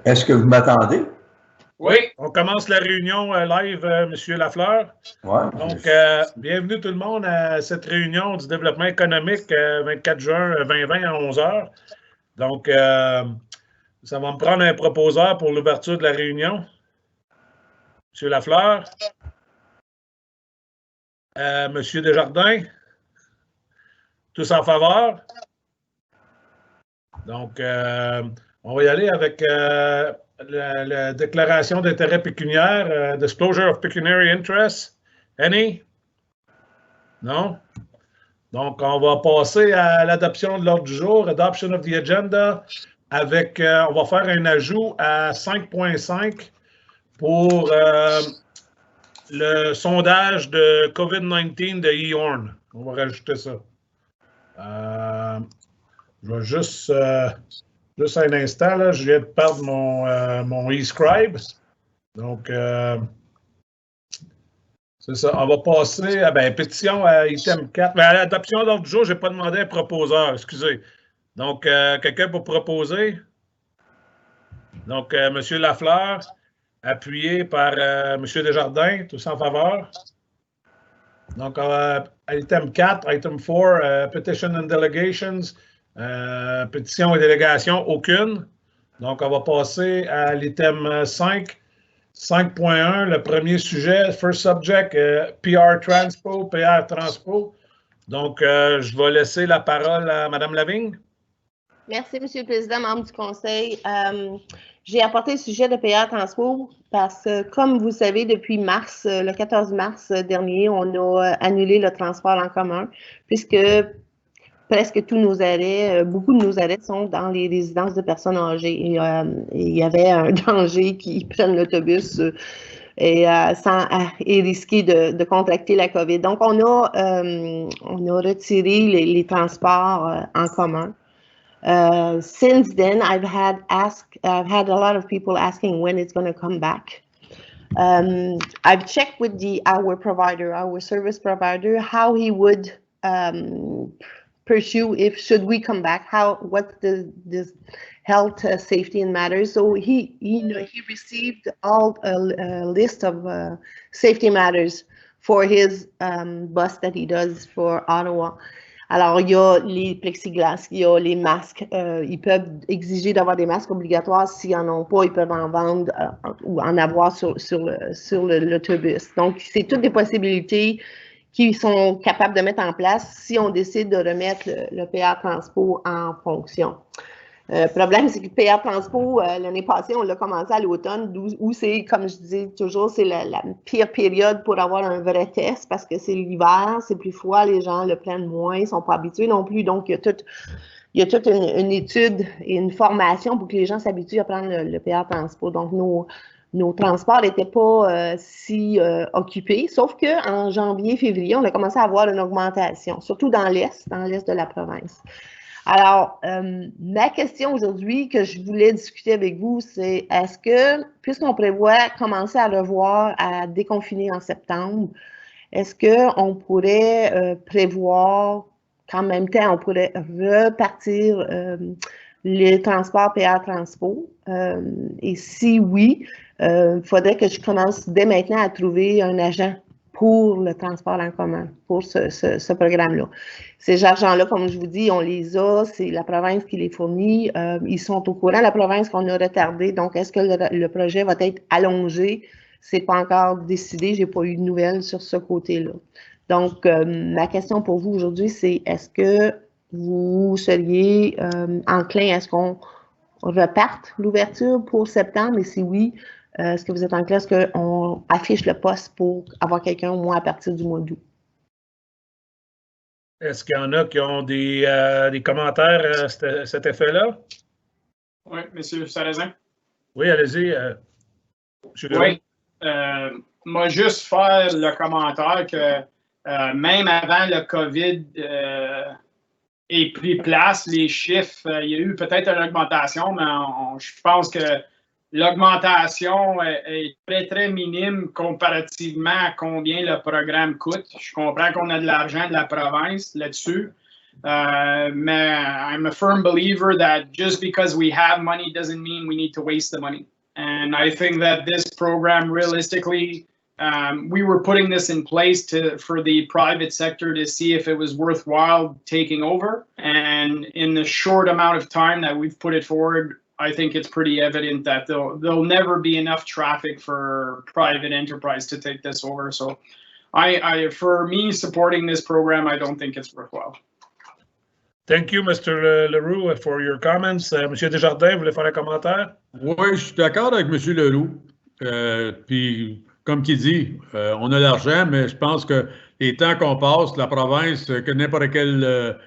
Est-ce que vous m'attendez? Oui, on commence la réunion live, M. Lafleur. Ouais, donc, bienvenue tout le monde à cette réunion du développement économique 24 juin 2020 à 11h. Donc, ça va me prendre un proposeur pour l'ouverture de la réunion. M. Lafleur. M. Desjardins. Tous en faveur? Donc, on va y aller avec la déclaration d'intérêt pécuniaire, Disclosure of Pecuniary Interest. Any? Non? Donc, on va passer à l'adoption de l'ordre du jour, Adoption of the Agenda, avec, on va faire un ajout à 5.5 pour le sondage de COVID-19 de eHorn. On va rajouter ça. Je vais juste un instant, là, je viens de perdre mon eScribe. Donc, c'est ça. On va passer à pétition à item 4. Mais à l'adoption d'ordre du jour, je n'ai pas demandé un proposeur, excusez. Donc, quelqu'un pour proposer? Donc, M. Lafleur, appuyé par M. Desjardins, tous en faveur. Donc, item 4, item 4, petition and delegations. Pétition et délégation, aucune. Donc, on va passer à l'item 5. 5.1, le premier sujet, first subject, PR Transpo. Donc, je vais laisser la parole à Mme Lavigne. Merci, M. le Président, membre du Conseil. J'ai apporté le sujet de PR Transpo parce que, comme vous le savez, depuis mars, le 14 mars dernier, on a annulé le transport en commun puisque presque tous nos arrêts, beaucoup de nos arrêts sont dans les résidences de personnes âgées. Et il y avait un danger qu'ils prennent l'autobus et risquer de contracter la COVID. Donc, on a retiré les transports en commun. Since then, I've had a lot of people asking when it's going to come back. I've checked with our provider, our service provider, how he would pursue should we come back, what's this health, safety and matters. So he received all a list of safety matters for his bus that he does for Ottawa. Alors, il y a les plexiglas, il y a les masques. Ils peuvent exiger d'avoir des masques obligatoires. S'ils n'en ont pas, ils peuvent en vendre ou en avoir sur l'autobus. Donc, c'est toutes des possibilités qu'ils sont capables de mettre en place si on décide de remettre le PR Transpo en fonction. Le problème, c'est que le PR Transpo, l'année passée, on l'a commencé à l'automne, où c'est, comme je dis toujours, c'est la pire période pour avoir un vrai test parce que c'est l'hiver, c'est plus froid, les gens le prennent moins, ils ne sont pas habitués non plus. Donc, il y a toute une étude et une formation pour que les gens s'habituent à prendre le PR Transpo. Donc, nos transports n'étaient pas si occupés, sauf qu'en janvier, février, on a commencé à avoir une augmentation, surtout dans l'Est de la province. Alors, ma question aujourd'hui que je voulais discuter avec vous, c'est est-ce que, puisqu'on prévoit commencer à revoir, à déconfiner en septembre, est-ce qu'on pourrait prévoir qu'en même temps, on pourrait repartir les transports PR Transpo? Et si oui, il faudrait que je commence dès maintenant à trouver un agent pour le transport en commun, pour ce programme-là. Ces agents-là, comme je vous dis, on les a, c'est la province qui les fournit. Ils sont au courant, la province, qu'on a retardé. Donc, est-ce que le projet va être allongé? Ce n'est pas encore décidé. Je n'ai pas eu de nouvelles sur ce côté-là. Donc, ma question pour vous aujourd'hui, c'est est-ce que vous seriez enclin à ce qu'on reparte l'ouverture pour septembre? Et si oui, est-ce que vous êtes enclin à ce qu'on affiche le poste pour avoir quelqu'un au moins à partir du mois d'août? Est-ce qu'il y en a qui ont des commentaires à cet effet-là? Oui, M. Sarrazin. Oui, allez-y. Oui. Moi, juste faire le commentaire que même avant le COVID ait pris place, les chiffres, il y a eu peut-être une augmentation, mais je pense que l'augmentation est très, très minime comparativement à combien le programme coûte. Je comprends qu'on a de l'argent de la province là-dessus, Mais I'm a firm believer that just because we have money doesn't mean we need to waste the money. And I think that this program, realistically, we were putting this in place for the private sector to see if it was worthwhile taking over. And in the short amount of time that we've put it forward, I think it's pretty evident that there'll never be enough traffic for private enterprise to take this over. So for me, supporting this program, I don't think it's worthwhile. Thank you, Mr. Leroux, for your comments. Monsieur Desjardins, vous voulez faire un commentaire? Oui, je suis d'accord avec M. Leroux. Puis, comme qu'il dit, on a l'argent, mais je pense que les temps qu'on passe, la province, que n'importe quel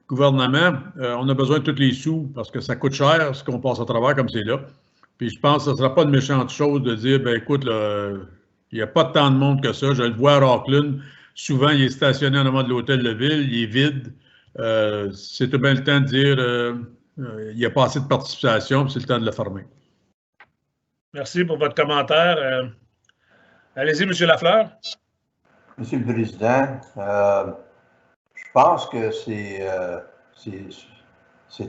gouvernement, on a besoin de tous les sous parce que ça coûte cher ce qu'on passe à travers comme c'est là. Puis je pense que ce ne sera pas une méchante chose de dire, ben écoute, il n'y a pas tant de monde que ça. Je le vois à Rockland. Souvent, il est stationné en avant de l'hôtel de ville, il est vide. C'est tout bien le temps de dire il n'y a pas assez de participation, puis c'est le temps de le fermer. Merci pour votre commentaire. Allez-y, M. Lafleur. Monsieur le Président, je pense que c'est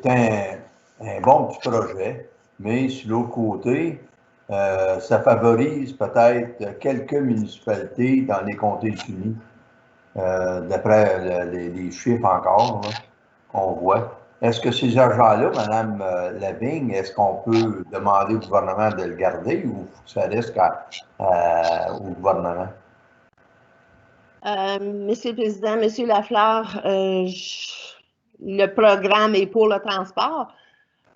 un bon petit projet, mais sur l'autre côté, ça favorise peut-être quelques municipalités dans les comtés unis. D'après les chiffres encore qu'on voit. Est-ce que ces argents-là, Mme Lavigne, est-ce qu'on peut demander au gouvernement de le garder ou ça reste au gouvernement? Monsieur le Président, Monsieur Lafleur, le programme est pour le transport.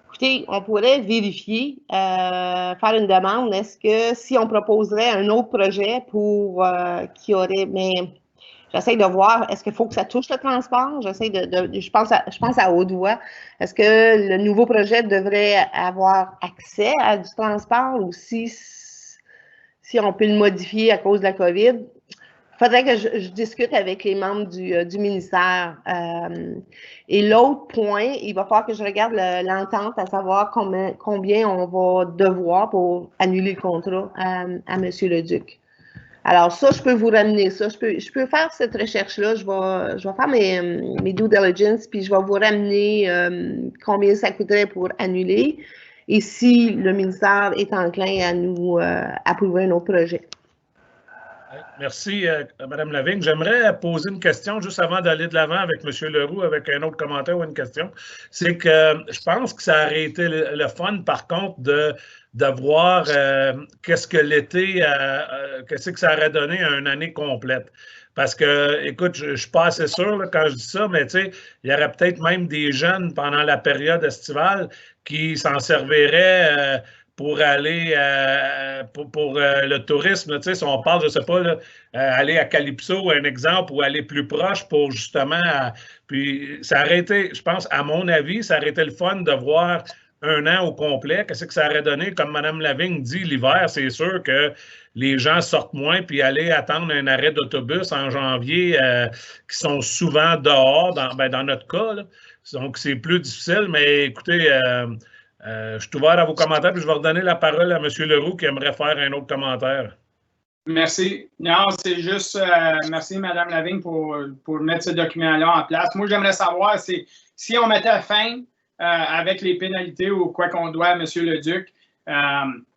Écoutez, on pourrait vérifier, faire une demande. Est-ce que si on proposerait un autre projet pour qui aurait... Mais j'essaie de voir, est-ce qu'il faut que ça touche le transport? Je pense à haute voix. Est-ce que le nouveau projet devrait avoir accès à du transport ou si on peut le modifier à cause de la COVID? Il faudrait que je discute avec les membres du ministère. Et l'autre point, il va falloir que je regarde l'entente à savoir combien on va devoir pour annuler le contrat à M. Leduc. Alors ça, je peux vous ramener ça. Je peux faire cette recherche-là. Je vais faire mes due diligence, puis je vais vous ramener combien ça coûterait pour annuler et si le ministère est enclin à nous approuver un autre projet. Merci, Mme Lavigne. J'aimerais poser une question juste avant d'aller de l'avant avec M. Leroux, avec un autre commentaire ou une question. C'est que je pense que ça aurait été le fun, par contre, de voir qu'est-ce que l'été, qu'est-ce que ça aurait donné à une année complète. Parce que, écoute, je ne suis pas assez sûr là, quand je dis ça, mais tu sais, il y aurait peut-être même des jeunes pendant la période estivale qui s'en serviraient pour aller pour le tourisme. Tu sais, si on parle, je ne sais pas, là, aller à Calypso, un exemple, ou aller plus proche pour justement... puis ça aurait été, je pense, à mon avis, ça aurait été le fun de voir un an au complet. Qu'est-ce que ça aurait donné? Comme Mme Lavigne dit, l'hiver, c'est sûr que les gens sortent moins, puis aller attendre un arrêt d'autobus en janvier, qui sont souvent dehors, dans notre cas. Là. Donc, c'est plus difficile, mais écoutez, je suis ouvert à vos commentaires, puis je vais redonner la parole à M. Leroux qui aimerait faire un autre commentaire. Merci. Non, c'est juste, merci Mme Lavigne pour mettre ce document-là en place. Moi, j'aimerais savoir, si on mettait fin avec les pénalités ou quoi qu'on doit à M. Leduc,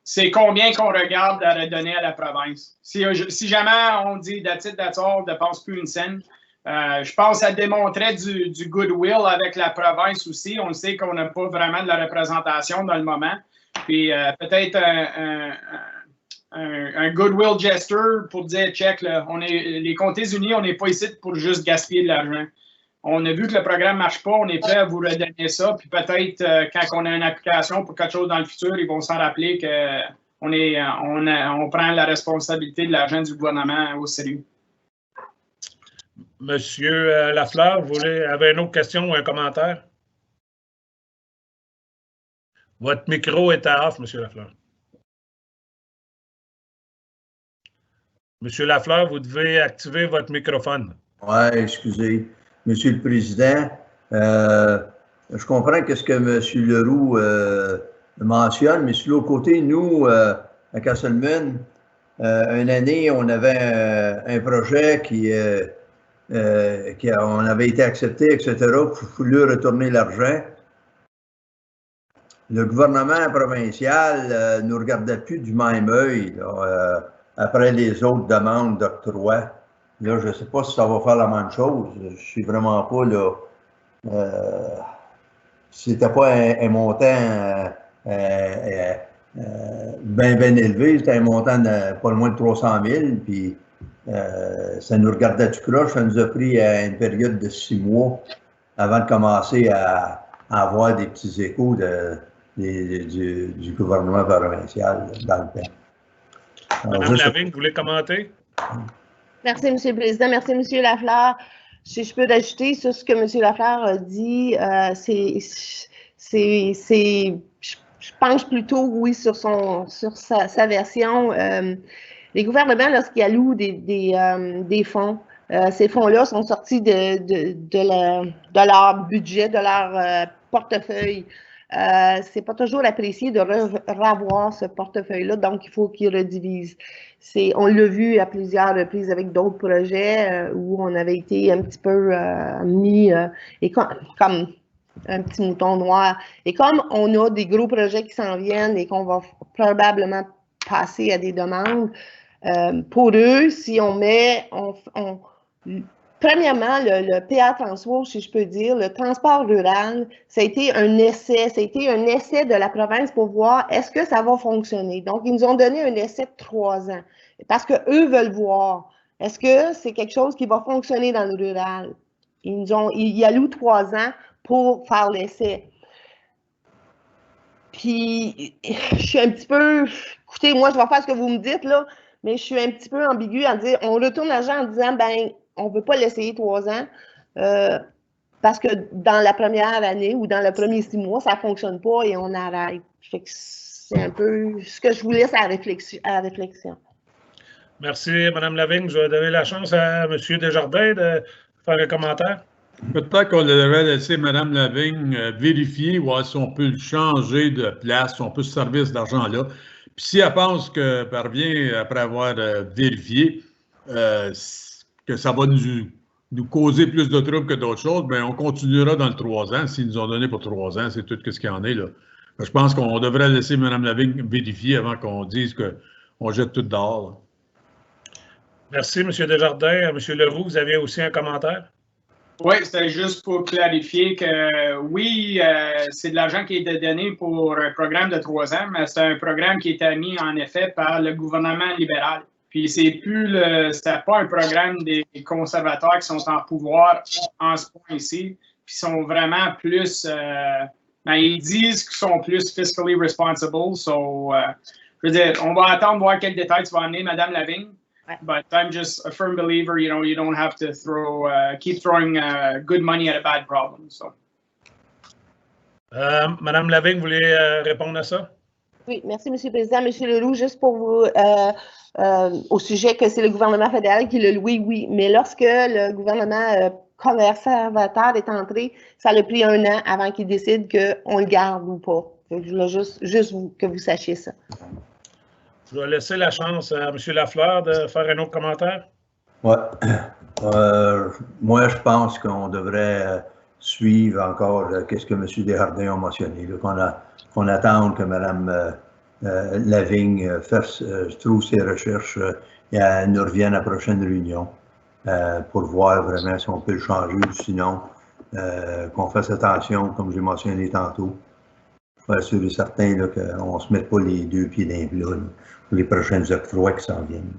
c'est combien qu'on regarde à redonner à la province. Si jamais on dit that's it, that's all, on ne dépense plus une scène, je pense que ça démontrait du goodwill avec la province aussi. On sait qu'on n'a pas vraiment de la représentation dans le moment. Puis peut-être un goodwill gesture pour dire check, là, les comtés unis, on n'est pas ici pour juste gaspiller de l'argent. On a vu que le programme ne marche pas, on est prêt à vous redonner ça. Puis peut-être quand on a une application pour quelque chose dans le futur, ils vont s'en rappeler qu'on prend la responsabilité de l'argent du gouvernement au sérieux. Monsieur Lafleur, vous avez une autre question ou un commentaire? Votre micro est à off, Monsieur Lafleur. Monsieur Lafleur, vous devez activer votre microphone. Oui, excusez. Monsieur le Président, je comprends ce que M. Leroux mentionne, mais sur l'autre côté, nous, à Castlemaine, une année, on avait un projet qui qu'on avait été accepté, etc., qu'il voulu retourner l'argent. Le gouvernement provincial ne nous regardait plus du même œil après les autres demandes d'octroi. Là, je ne sais pas si ça va faire la même chose. Je ne suis vraiment pas là. C'était pas un montant bien élevé, c'était un montant de pas loin de 300 000. Puis ça nous regardait du croche. Ça nous a pris une période de 6 mois avant de commencer à avoir des petits échos du gouvernement provincial dans le temps. Madame Lavigne, vous voulez commenter? Merci, M. le Président. Merci, M. Lafleur. Si je peux rajouter sur ce que M. Lafleur a dit, je penche plutôt, oui, sur sa version. Les gouvernements, lorsqu'ils allouent des fonds, ces fonds-là sont sortis de leur budget, de leur portefeuille. C'est pas toujours apprécié de revoir ce portefeuille-là, donc il faut qu'ils redivisent. On l'a vu à plusieurs reprises avec d'autres projets où on avait été un petit peu mis comme un petit mouton noir. Et comme on a des gros projets qui s'en viennent et qu'on va probablement passer à des demandes, pour eux, si on met, premièrement, le PA Transworld, si je peux dire, le transport rural, ça a été un essai. Ça a été un essai de la province pour voir est-ce que ça va fonctionner. Donc, ils nous ont donné un essai de 3 ans parce qu'eux veulent voir est-ce que c'est quelque chose qui va fonctionner dans le rural. Ils allouent 3 ans pour faire l'essai. Puis, je suis un petit peu, écoutez, moi, je vais faire ce que vous me dites, là, mais je suis un petit peu ambiguë à dire, on retourne l'argent en disant, ben, on ne veut pas l'essayer 3 ans parce que dans la première année ou dans le premier 6 mois, ça ne fonctionne pas et on arrête. C'est un peu ce que je vous laisse à réflexion. Merci, Mme Lavigne. Je vais donner la chance à M. Desjardins de faire un commentaire. Peut-être qu'on devrait laisser Mme Lavigne vérifier, voir si on peut le changer de place, si on peut se servir cet argent-là. Puis si elle pense qu'elle revient après avoir vérifié, que ça va nous causer plus de troubles que d'autres choses, bien, on continuera dans le 3 ans. S'ils nous ont donné pour 3 ans, c'est tout ce qu'il y en est, là. Je pense qu'on devrait laisser Mme Lavigne vérifier avant qu'on dise qu'on jette tout dehors, là. Merci, M. Desjardins. M. Leroux, vous avez aussi un commentaire? Oui, c'était juste pour clarifier que oui, c'est de l'argent qui est donné pour un programme de 3 ans, mais c'est un programme qui est mis en effet par le gouvernement libéral. Puis c'était pas un programme des conservateurs qui sont en pouvoir en ce point ici, puis sont vraiment plus, ils disent qu'ils sont plus fiscally responsible. So, je veux dire, on va attendre voir quels détails tu vas amener, Mme Lavigne. But I'm just a firm believer, you don't have to keep throwing good money at a bad problem. So. Madame Lavigne, vous voulez répondre à ça? Oui, merci, M. le Président. M. Leroux, juste pour vous, au sujet que c'est le gouvernement fédéral qui le loue, oui. Mais lorsque le gouvernement conservateur est entré, ça a pris 1 an avant qu'il décide qu'on le garde ou pas. Je voulais juste que vous sachiez ça. Je vais laisser la chance à M. Lafleur de faire un autre commentaire. Oui. Moi, je pense qu'on devrait suivre encore ce que M. Desjardins a mentionné, qu'on attende que Mme Lavigne trouve ses recherches et elle nous revienne à la prochaine réunion pour voir vraiment si on peut le changer ou sinon qu'on fasse attention, comme j'ai mentionné tantôt. Pour assurer certain qu'on ne se mette pas les 2 pieds dans les plats pour les prochaines octrois qui s'en viennent.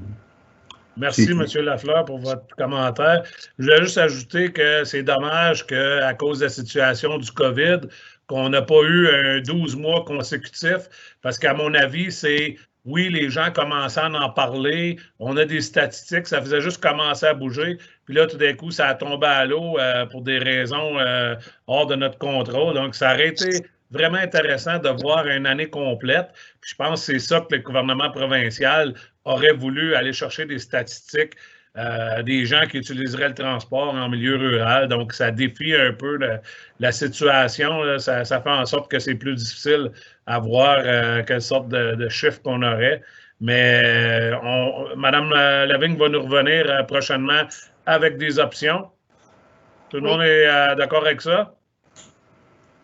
Merci, M. Lafleur, pour votre commentaire. Je voulais juste ajouter que c'est dommage qu'à cause de la situation du COVID, qu'on n'a pas eu un 12 mois consécutif, parce qu'à mon avis, oui, les gens commençaient à en parler, on a des statistiques, ça faisait juste commencer à bouger, puis là, tout d'un coup, ça a tombé à l'eau pour des raisons hors de notre contrôle. Donc, ça aurait été vraiment intéressant de voir une année complète. Puis je pense que c'est ça que le gouvernement provincial aurait voulu aller chercher des statistiques des gens qui utiliseraient le transport en milieu rural. Donc, ça défie un peu la situation. Là. Ça fait en sorte que c'est plus difficile à voir quelle sorte de chiffres qu'on aurait. Mais Mme Lavigne va nous revenir prochainement avec des options. Tout le monde est d'accord avec ça?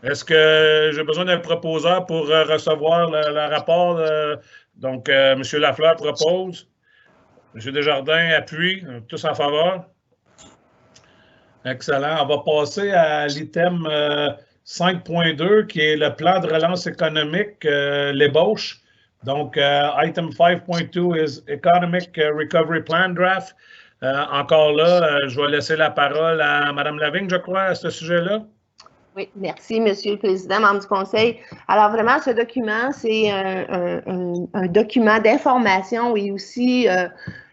Est-ce que j'ai besoin d'un proposeur pour recevoir le rapport? Donc, M. Lafleur propose. M. Desjardins appuie. Tous en faveur? Excellent. On va passer à l'item 5.2, qui est le plan de relance économique, l'ébauche. Donc, item 5.2 is Economic Recovery Plan Draft. Encore là, je vais laisser la parole à Mme Lavigne, je crois, à ce sujet-là. Oui, merci, Monsieur le Président, membre du Conseil. Alors, vraiment, ce document, c'est un document d'information et aussi,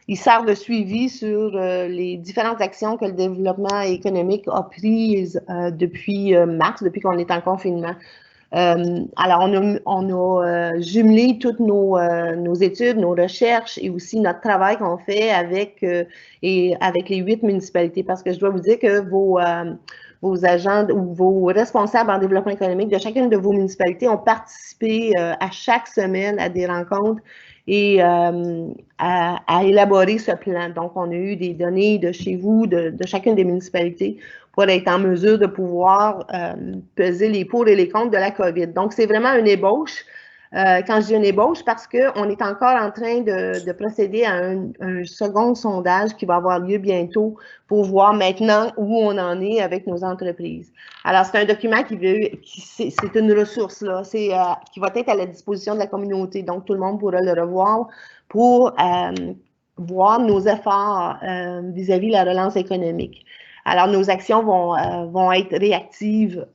il sert de suivi sur les différentes actions que le développement économique a prises depuis mars, depuis qu'on est en confinement. Alors, on a jumelé toutes nos études, nos recherches et aussi notre travail qu'on fait avec les 8 municipalités, parce que je dois vous dire que vos agents ou vos responsables en développement économique de chacune de vos municipalités ont participé à chaque semaine à des rencontres et à élaborer ce plan. Donc, on a eu des données de chez vous, de chacune des municipalités, pour être en mesure de pouvoir peser les pour et les contre de la COVID. Donc, c'est vraiment une ébauche. Quand je dis une ébauche, parce qu'on est encore en train de procéder à un second sondage qui va avoir lieu bientôt pour voir maintenant où on en est avec nos entreprises. Alors, c'est un document c'est une ressource, là, qui va être à la disposition de la communauté. Donc, tout le monde pourra le revoir pour voir nos efforts vis-à-vis de la relance économique. Alors, nos actions vont être réactives.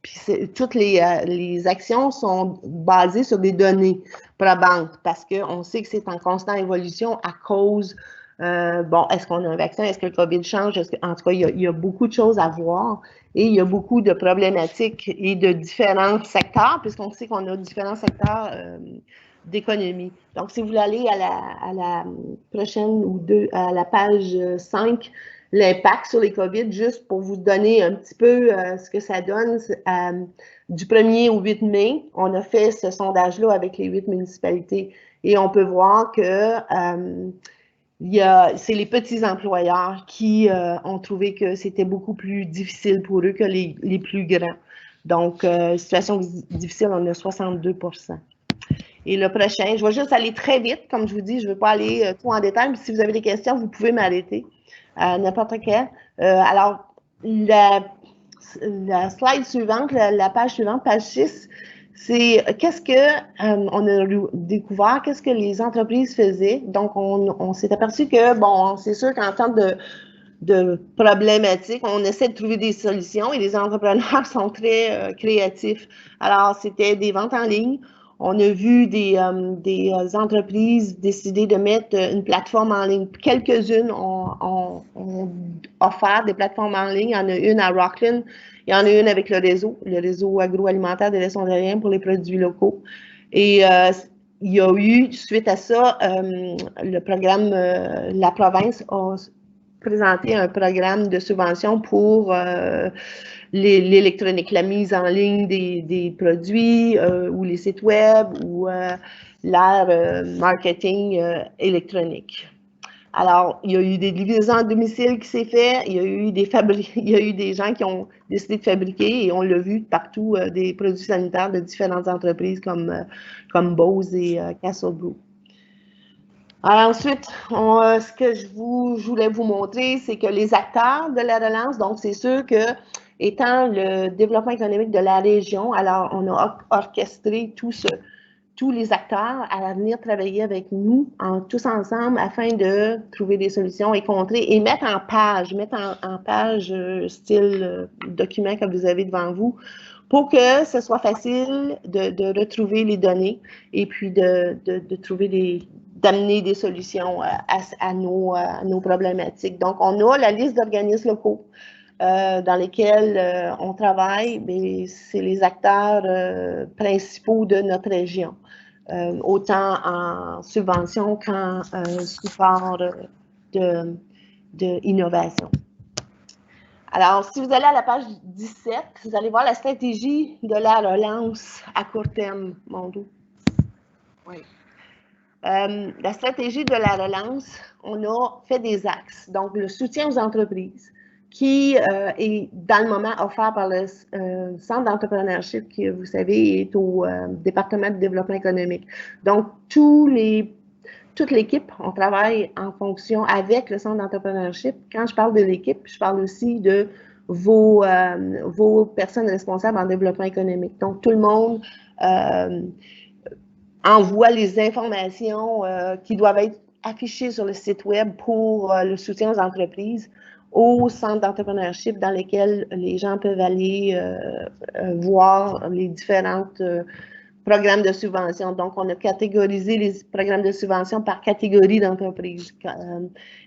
Puis toutes les actions sont basées sur des données probantes parce qu'on sait que c'est en constante évolution à cause, est-ce qu'on a un vaccin? Est-ce que le COVID change? En tout cas, il y a beaucoup de choses à voir et il y a beaucoup de problématiques et de différents secteurs, puisqu'on sait qu'on a différents secteurs d'économie. Donc, si vous voulez aller à la prochaine à la page 5, l'impact sur les COVID, juste pour vous donner un petit peu ce que ça donne. Du 1er au 8 mai, on a fait ce sondage-là avec les 8 municipalités et on peut voir que c'est les petits employeurs qui ont trouvé que c'était beaucoup plus difficile pour eux que les plus grands. Donc, situation difficile, on a 62%. Et le prochain, je vais juste aller très vite, comme je vous dis, je ne veux pas aller trop en détail, mais si vous avez des questions, vous pouvez m'arrêter. N'importe quel. Alors, la slide suivante, la page suivante, page 6, c'est qu'est-ce qu'on a découvert, qu'est-ce que les entreprises faisaient. Donc, on s'est aperçu que, bon, c'est sûr qu'en temps de problématiques, on essaie de trouver des solutions et les entrepreneurs sont très créatifs. Alors, c'était des ventes en ligne. On a vu des entreprises décider de mettre une plateforme en ligne. Quelques-unes ont offert des plateformes en ligne. Il y en a une à Rockland. Il y en a une avec le réseau agroalimentaire de l'Est ontarien pour les produits locaux. Et il y a eu, suite à ça, le programme, la province a présenté un programme de subvention pour l'électronique, la mise en ligne des produits ou les sites web ou l'ère marketing électronique. Alors, il y a eu des livraisons à domicile qui s'est fait, il y a eu des gens qui ont décidé de fabriquer, et on l'a vu partout, des produits sanitaires de différentes entreprises comme Bose et Castle Brew. Alors ensuite, ce que je voulais vous montrer, c'est que les acteurs de la relance, donc c'est sûr que, étant le développement économique de la région, alors on a orchestré tous les acteurs à venir travailler avec nous, tous ensemble, afin de trouver des solutions et contrer et mettre en page style document que vous avez devant vous, pour que ce soit facile de retrouver les données et puis d'amener des solutions à nos problématiques. Donc, on a la liste d'organismes locaux dans lesquels on travaille, mais c'est les acteurs principaux de notre région, autant en subvention qu'en support d'innovation. Alors, si vous allez à la page 17, vous allez voir la stratégie de la relance à court terme, mon dos. Oui. La stratégie de la relance, on a fait des axes. Donc, le soutien aux entreprises, qui est dans le moment offert par le Centre d'entrepreneurship qui, vous savez, est au département de développement économique. Donc, toute l'équipe, on travaille en fonction avec le Centre d'entrepreneurship. Quand je parle de l'équipe, je parle aussi de vos personnes responsables en développement économique. Donc, tout le monde envoie les informations qui doivent être affichées sur le site web pour le soutien aux entreprises au centre d'entrepreneurship dans lequel les gens peuvent aller voir les différentes programmes de subvention. Donc, on a catégorisé les programmes de subvention par catégorie d'entreprise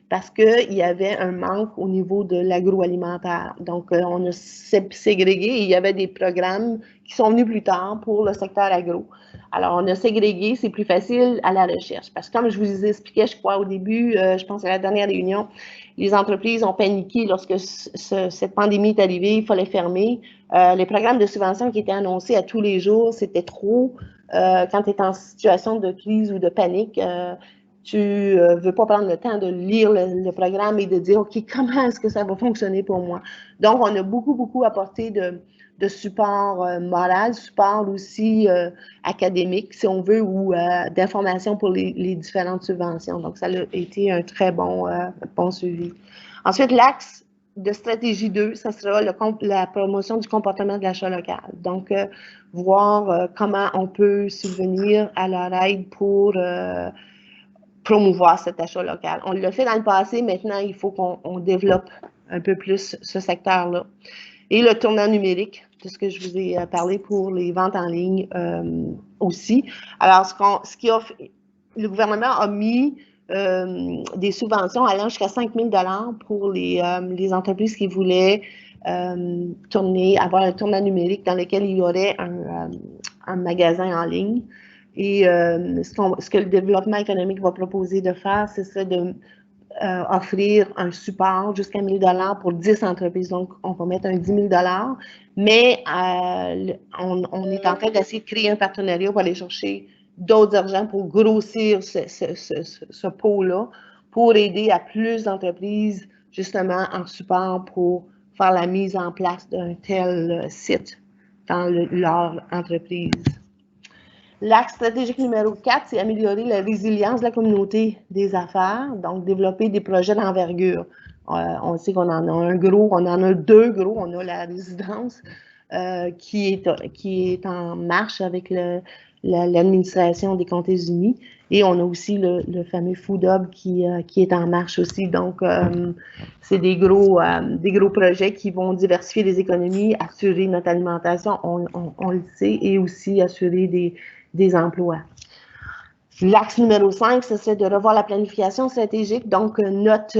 parce qu'il y avait un manque au niveau de l'agroalimentaire. Donc, on a ségrégué et il y avait des programmes qui sont venus plus tard pour le secteur agro. Alors, on a ségrégué, c'est plus facile à la recherche. Parce que comme je vous expliquais, je crois, au début, je pense à la dernière réunion, les entreprises ont paniqué lorsque cette pandémie est arrivée, il fallait fermer. Les programmes de subvention qui étaient annoncés à tous les jours, c'était trop. Quand tu es en situation de crise ou de panique, tu ne veux pas prendre le temps de lire le programme et de dire, OK, comment est-ce que ça va fonctionner pour moi? Donc, on a beaucoup apporté de support moral, support aussi académique, si on veut, ou d'information pour les différentes subventions. Donc, ça a été un très bon suivi. Ensuite, l'axe de stratégie 2, ça sera la promotion du comportement de l'achat local. Donc, voir comment on peut subvenir à leur aide pour promouvoir cet achat local. On l'a fait dans le passé, maintenant, il faut qu'on développe un peu plus ce secteur-là. Et le tournant numérique, de ce que je vous ai parlé pour les ventes en ligne aussi. Alors, le gouvernement a mis des subventions allant jusqu'à 5 000 $ pour les entreprises qui voulaient avoir un tournant numérique dans lequel il y aurait un magasin en ligne. Et ce que le développement économique va proposer de faire, c'est ça, de offrir un support jusqu'à 1 000 $ pour 10 entreprises. Donc, on va mettre un 10 000 $, mais on est en train d'essayer de créer un partenariat pour aller chercher d'autres argents pour grossir ce pot-là, pour aider à plus d'entreprises, justement, en support pour faire la mise en place d'un tel site dans leur entreprise. L'axe stratégique numéro 4, c'est améliorer la résilience de la communauté des affaires, donc développer des projets d'envergure. On sait qu'on en a un gros, on en a 2 gros. On a la résidence qui est en marche avec l'administration des Comtés unis et on a aussi le fameux Food Hub qui est en marche aussi. Donc, c'est des gros projets qui vont diversifier les économies, assurer notre alimentation, on le sait, et aussi assurer des emplois. L'axe numéro 5, ce serait de revoir la planification stratégique. Donc, notre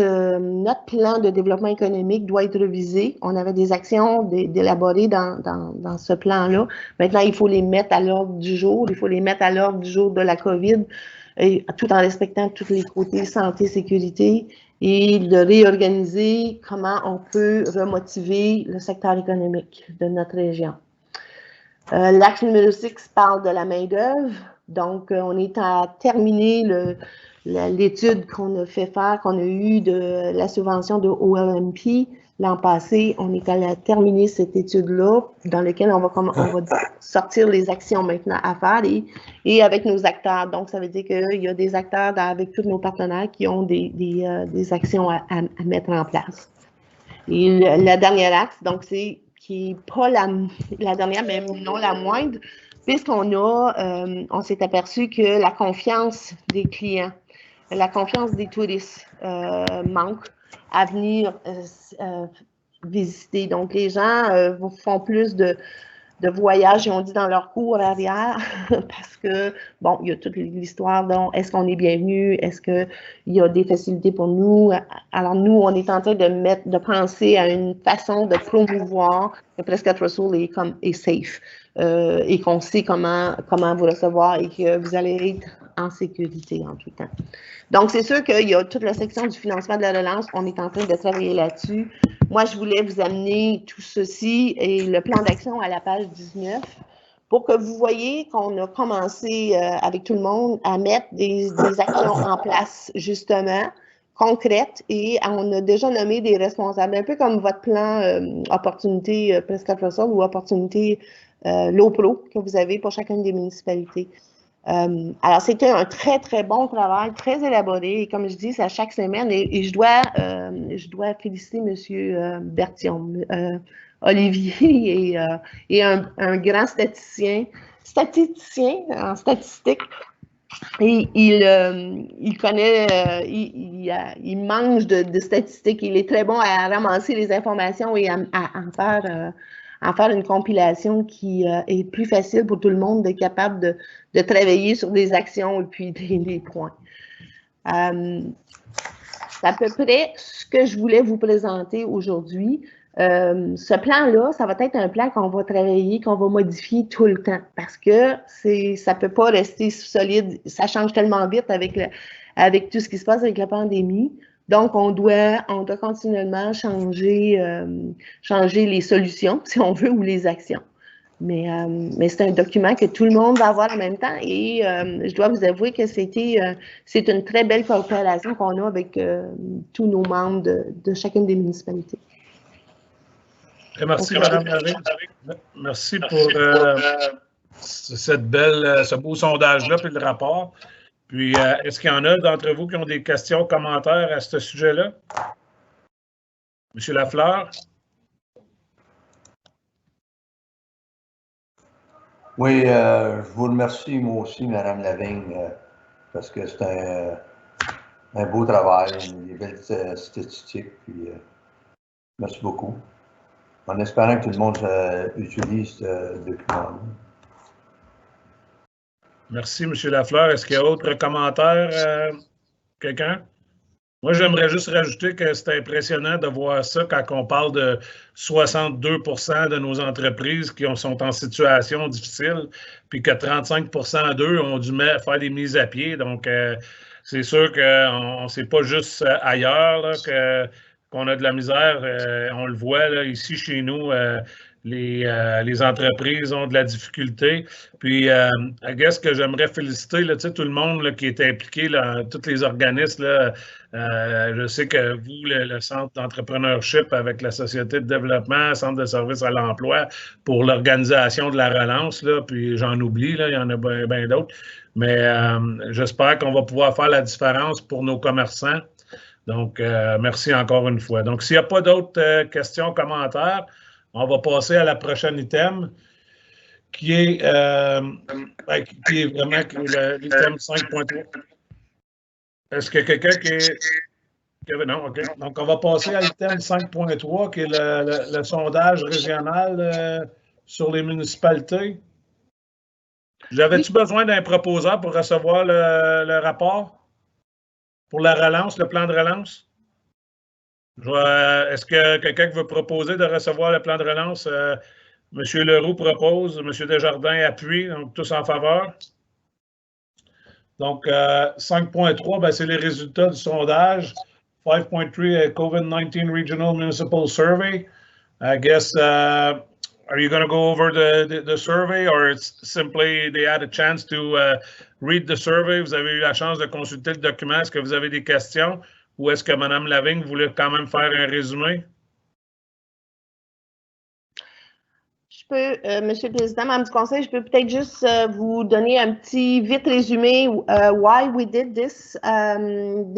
plan de développement économique doit être révisé. On avait des actions d'élaborer dans ce plan-là. Maintenant, il faut les mettre à l'ordre du jour. Il faut les mettre à l'ordre du jour de la COVID, et, tout en respectant tous les côtés santé, sécurité, et de réorganiser comment on peut remotiver le secteur économique de notre région. L'axe numéro 6 parle de la main-d'œuvre. Donc, on est à terminer l'étude qu'on a fait faire, qu'on a eue de la subvention de OLMP l'an passé. On est à terminer cette étude-là, dans laquelle on va sortir les actions maintenant à faire et avec nos acteurs. Donc, ça veut dire qu'il y a des acteurs avec tous nos partenaires qui ont des actions à mettre en place. Et la dernière axe, donc, qui n'est pas la dernière, mais non la moindre, puisqu'on on s'est aperçu que la confiance des clients, la confiance des touristes manque à venir visiter. Donc, les gens font plus de voyages, ils ont dit dans leur cours arrière, parce que, bon, il y a toute l'histoire, donc, est-ce qu'on est bienvenu, est-ce qu'il y a des facilités pour nous? Alors, nous, on est en train de penser à une façon de promouvoir que Prescott Russell est safe, et qu'on sait comment vous recevoir et que vous allez être en sécurité en tout temps. Donc, c'est sûr qu'il y a toute la section du financement de la relance. On est en train de travailler là-dessus. Moi, je voulais vous amener tout ceci et le plan d'action à la page 19 pour que vous voyez qu'on a commencé avec tout le monde à mettre des actions en place, justement, concrètes, et on a déjà nommé des responsables, un peu comme votre plan opportunité Presque-Professeur ou opportunité LOPRO que vous avez pour chacune des municipalités. Alors, c'était un très, très bon travail, très élaboré. Et comme je dis, c'est à chaque semaine. Et je dois féliciter M. Bertillon, Olivier et un grand statisticien en statistique. Et il connaît, il mange de statistiques. Il est très bon à ramasser les informations et à en faire une compilation qui est plus facile pour tout le monde d'être capable de travailler sur des actions et puis des points. C'est à peu près ce que je voulais vous présenter aujourd'hui. Ce plan-là, ça va être un plan qu'on va travailler, qu'on va modifier tout le temps parce que ça ne peut pas rester solide. Ça change tellement vite avec tout ce qui se passe avec la pandémie. Donc, on doit continuellement changer les solutions, si on veut, ou les actions. Mais c'est un document que tout le monde va avoir en même temps et je dois vous avouer que c'est une très belle coopération qu'on a avec tous nos membres de chacune des municipalités. Merci, Mme Lavigne. Merci pour ce beau sondage-là et le rapport. Puis, est-ce qu'il y en a d'entre vous qui ont des questions, commentaires à ce sujet-là? Monsieur Lafleur? Oui, je vous remercie, moi aussi, Mme Lavigne, parce que c'est un beau travail, des belles statistiques. Puis, merci beaucoup. En espérant que tout le monde utilise ce document-là. Merci, M. Lafleur. Est-ce qu'il y a autre commentaire? Quelqu'un? Moi, j'aimerais juste rajouter que c'est impressionnant de voir ça quand on parle de 62% de nos entreprises qui sont en situation difficile, puis que 35% d'eux ont dû faire des mises à pied. Donc, c'est sûr que c'est pas juste ailleurs là, qu'on a de la misère. On le voit là, ici chez nous. Les entreprises ont de la difficulté. Puis, I guess que j'aimerais féliciter là, tout le monde là, qui est impliqué, là, tous les organismes. Là, je sais que vous, le Centre d'entrepreneurship avec la Société de développement, Centre de services à l'emploi, pour l'organisation de la relance, là, puis j'en oublie, là, il y en a bien d'autres. Mais j'espère qu'on va pouvoir faire la différence pour nos commerçants. Donc, merci encore une fois. Donc, s'il n'y a pas d'autres questions, commentaires, on va passer à la prochaine item, qui est vraiment l'item 5.3. Est-ce que quelqu'un qui est... Non, OK. Donc, on va passer à l'item 5.3, qui est le sondage régional sur les municipalités. J'avais-tu besoin d'un proposeur pour recevoir le rapport? Pour la relance, le plan de relance? Est-ce que quelqu'un veut proposer de recevoir le plan de relance? M. Leroux propose, M. Desjardins appuie, donc tous en faveur. Donc, 5.3, ben, c'est les résultats du sondage. 5.3, COVID-19 Regional Municipal Survey. I guess, are you going to go over the survey or it's simply they had a chance to read the survey? Vous avez eu la chance de consulter le document. Est-ce que vous avez des questions? Ou est-ce que Mme Lavigne voulait quand même faire un résumé? Je peux, Monsieur le Président, membre du Conseil, je peux peut-être juste vous donner un petit vite résumé why we did this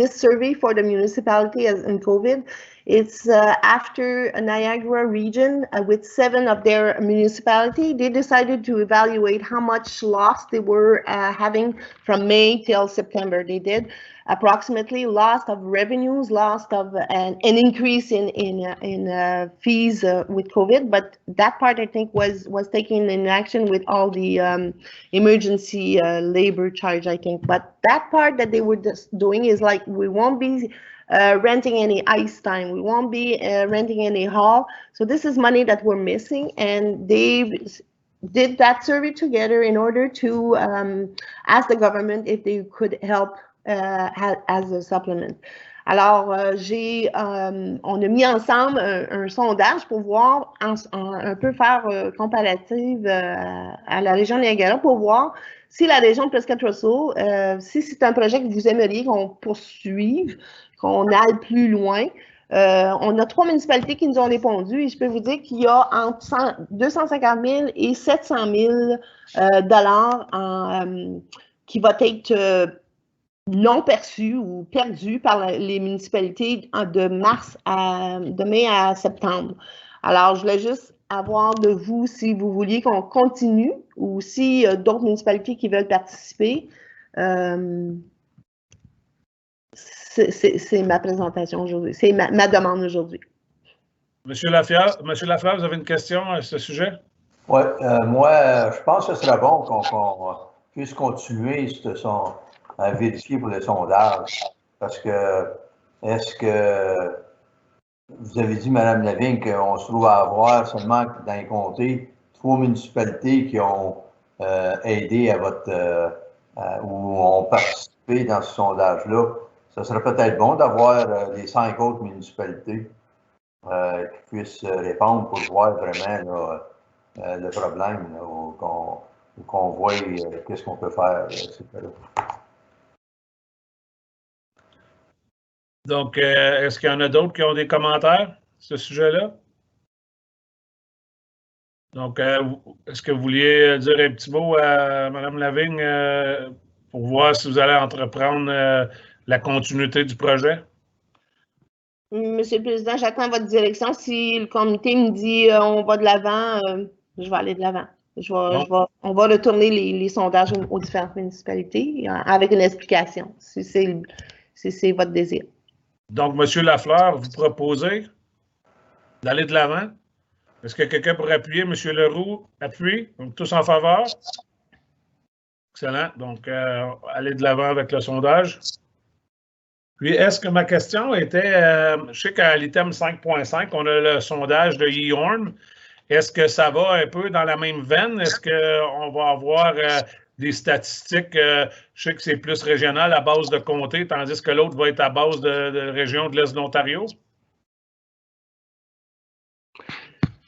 survey for the municipality in COVID. It's after Niagara region with 7 of their municipalities, they decided to evaluate how much loss they were having from May till September. They did approximately loss of revenues, loss of an increase in fees with COVID, but that part I think was taken in action with all the emergency labor charge, I think. But that part that they were just doing is like, we won't be renting any ice time, we won't be renting any hall. So this is money that we're missing, and they did that survey together in order to ask the government if they could help as a supplement. Alors, on a mis ensemble un sondage pour voir, un peu faire comparative à la région Niagara pour voir si la région de Prescott-Russell, si c'est un projet que vous aimeriez qu'on poursuive, qu'on aille plus loin. On a 3 municipalités qui nous ont répondu et je peux vous dire qu'il y a entre 250 000 et 700 000 dollars qui va être non perçu ou perdu par les municipalités de mai à septembre. Alors, je voulais juste avoir de vous si vous vouliez qu'on continue ou si d'autres municipalités qui veulent participer. C'est ma présentation aujourd'hui. C'est ma demande aujourd'hui. Monsieur Lafleur, vous avez une question à ce sujet? Oui, moi, je pense que ce serait bon qu'on puisse continuer à vérifier pour le sondage. Parce que, est-ce que vous avez dit, Mme Lavigne, qu'on se trouve à avoir seulement dans les comtés 3 municipalités qui ont aidé à ou ont participé dans ce sondage-là? Ça serait peut-être bon d'avoir les 5 autres municipalités qui puissent répondre pour voir vraiment le problème, ou qu'on voit qu'est-ce qu'on peut faire, etc. Donc, est-ce qu'il y en a d'autres qui ont des commentaires sur ce sujet-là? Donc, est-ce que vous vouliez dire un petit mot à Mme Lavigne pour voir si vous allez entreprendre la continuité du projet? Monsieur le Président, j'attends votre direction. Si le comité me dit on va de l'avant, je vais aller de l'avant. On va retourner les sondages aux différentes municipalités avec une explication, si c'est votre désir. Donc, M. Lafleur, vous proposez d'aller de l'avant? Est-ce que quelqu'un pourrait appuyer? M. Leroux appuie. Donc, tous en faveur? Excellent. Donc, aller de l'avant avec le sondage. Puis, est-ce que ma question était, je sais qu'à l'item 5.5, on a le sondage de eHorn. Est-ce que ça va un peu dans la même veine? Est-ce qu'on va avoir des statistiques, je sais que c'est plus régional à base de comté, tandis que l'autre va être à base de région de l'Est de l'Ontario?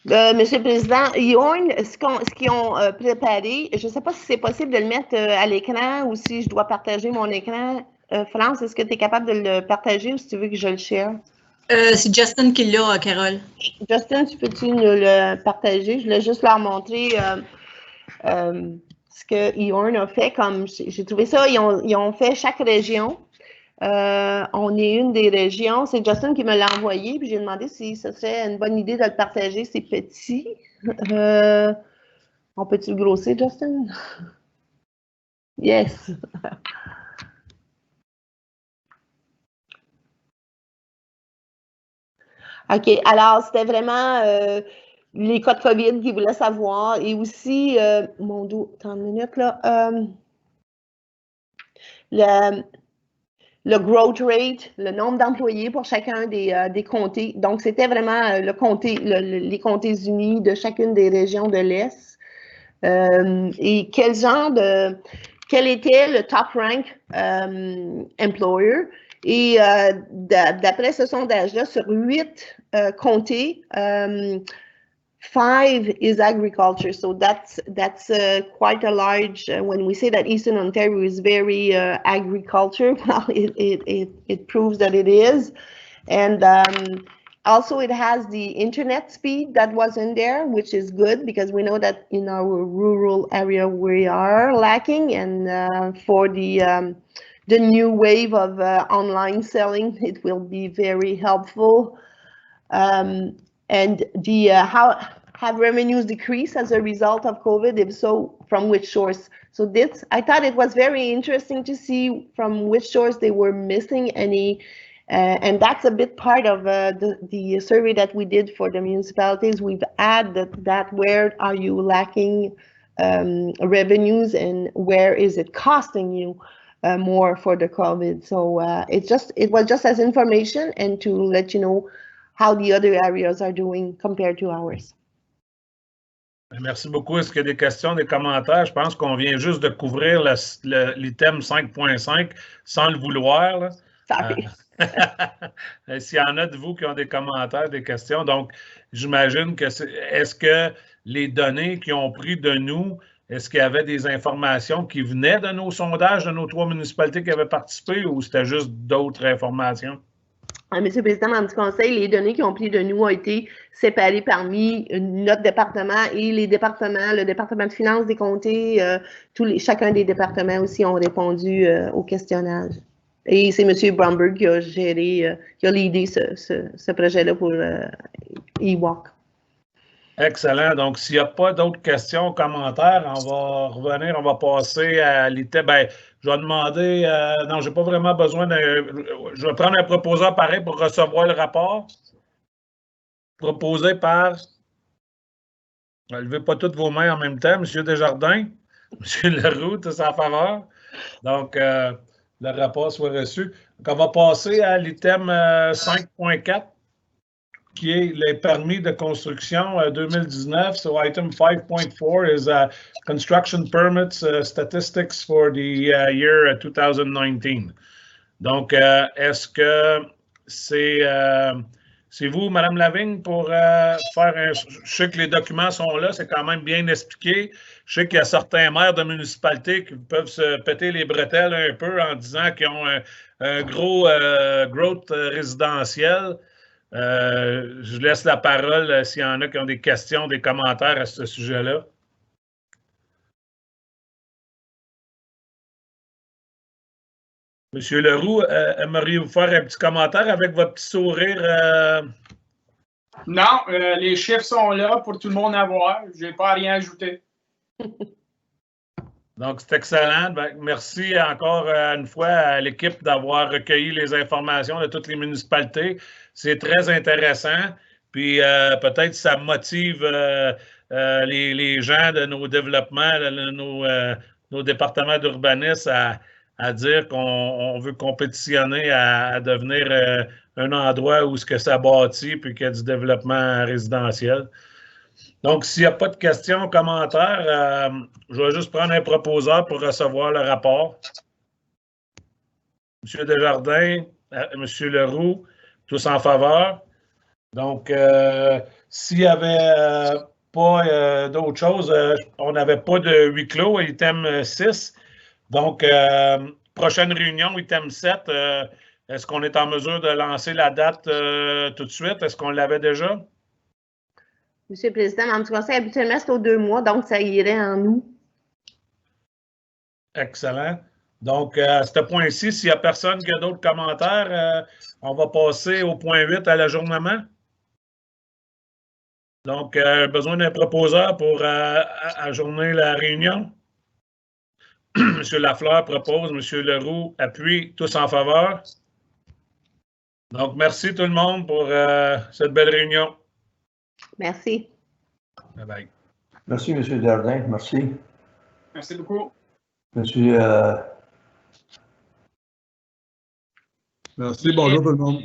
Monsieur le Président, eHorn, ce qu'ils ont préparé, je ne sais pas si c'est possible de le mettre à l'écran ou si je dois partager mon écran. France, est-ce que tu es capable de le partager ou si tu veux que je le share? C'est Justin qui l'a, Carole. Justin, tu peux-tu nous le partager? Je voulais juste leur montrer ce que eHorn a fait. Comme j'ai trouvé ça, ils ont fait chaque région. On est une des régions. C'est Justin qui me l'a envoyé, puis j'ai demandé si ce serait une bonne idée de le partager. C'est petit. On peut-tu le grosser, Justin? Yes! OK. Alors, c'était vraiment les cas de COVID qu'ils voulaient savoir et aussi, mon dos, attends une minute, là, le growth rate, le nombre d'employés pour chacun des comtés. Donc, c'était vraiment les comtés unis de chacune des régions de l'Est. Et quel était le top rank employer? Et d'après ce sondage-là, sur 8 comtés, 5 is agriculture. So that's quite a large. When we say that Eastern Ontario is very agriculture, well, it proves that it is, and also it has the internet speed that was in there, which is good because we know that in our rural area we are lacking, and for the new wave of online selling, it will be very helpful. And how have revenues decreased as a result of COVID? If so, from which source? So I thought it was very interesting to see from which source they were missing any, and that's a bit part of the survey that we did for the municipalities. We've added that where are you lacking revenues and where is it costing you more for the COVID? So it was just as information and to let you know how the other areas are doing compared to ours. Merci beaucoup. Est-ce qu'il y a des questions, des commentaires? Je pense qu'on vient juste de couvrir l'item 5.5 sans le vouloir. Là. S'il y en a de vous qui ont des commentaires, des questions, donc j'imagine que est-ce que les données qu'ils ont pris de nous, est-ce qu'il y avait des informations qui venaient de nos sondages, de nos 3 municipalités qui avaient participé, ou c'était juste d'autres informations? Monsieur le Président, membre du Conseil, les données qui ont pris de nous ont été séparées parmi notre département et les départements, le département de finances des comtés, chacun des départements aussi ont répondu au questionnage. Et c'est M. Bromberg qui a géré, qui a l'idée ce projet-là pour EWalk. Excellent. Donc, s'il n'y a pas d'autres questions ou commentaires, on va revenir, on va passer à l'ITEM. Ben, je vais demander, non, je n'ai pas vraiment besoin de. Je vais prendre un proposeur pareil pour recevoir le rapport. Proposé par. Ne levez pas toutes vos mains en même temps, M. Desjardins, M. Leroux, tous en faveur. Donc, le rapport soit reçu. Donc, on va passer à l'item 5.4. qui est les permis de construction 2019. So item 5.4 is construction permits statistics for the year 2019. Donc, est-ce que c'est vous, Mme Lavigne, pour faire un... Je sais que les documents sont là, c'est quand même bien expliqué. Je sais qu'il y a certains maires de municipalités qui peuvent se péter les bretelles un peu en disant qu'ils ont un gros growth résidentiel. Je laisse la parole s'il y en a qui ont des questions, des commentaires à ce sujet-là. Monsieur Leroux, aimeriez-vous faire un petit commentaire avec votre petit sourire? Non, les chiffres sont là pour tout le monde à voir. Je n'ai pas à rien ajouter. Donc, c'est excellent. Ben, merci encore une fois à l'équipe d'avoir recueilli les informations de toutes les municipalités. C'est très intéressant. Puis, peut-être ça motive les gens de nos développements, nos départements d'urbanisme à dire qu'on veut compétitionner à devenir un endroit où ce que ça bâtit puis qu'il y a du développement résidentiel. Donc, s'il n'y a pas de questions, commentaires, je vais juste prendre un proposeur pour recevoir le rapport. M. Desjardins, M. Leroux, tous en faveur. Donc, s'il n'y avait pas d'autre chose, on n'avait pas de huis clos, item 6. Donc, prochaine réunion, item 7, est-ce qu'on est en mesure de lancer la date tout de suite? Est-ce qu'on l'avait déjà? Monsieur le Président, membre du Conseil, habituellement, c'est aux 2 mois, donc ça irait en août. Excellent. Donc, à ce point-ci, s'il n'y a personne qui a d'autres commentaires, on va passer au point 8 à l'ajournement. Donc, besoin d'un proposeur pour ajourner la réunion. M. Lafleur propose, M. Leroux appuie, tous en faveur. Donc, merci tout le monde pour cette belle réunion. Merci. Bye bye. Merci, M. Desjardins. Merci. Merci beaucoup. Monsieur. Merci, bonjour tout le monde.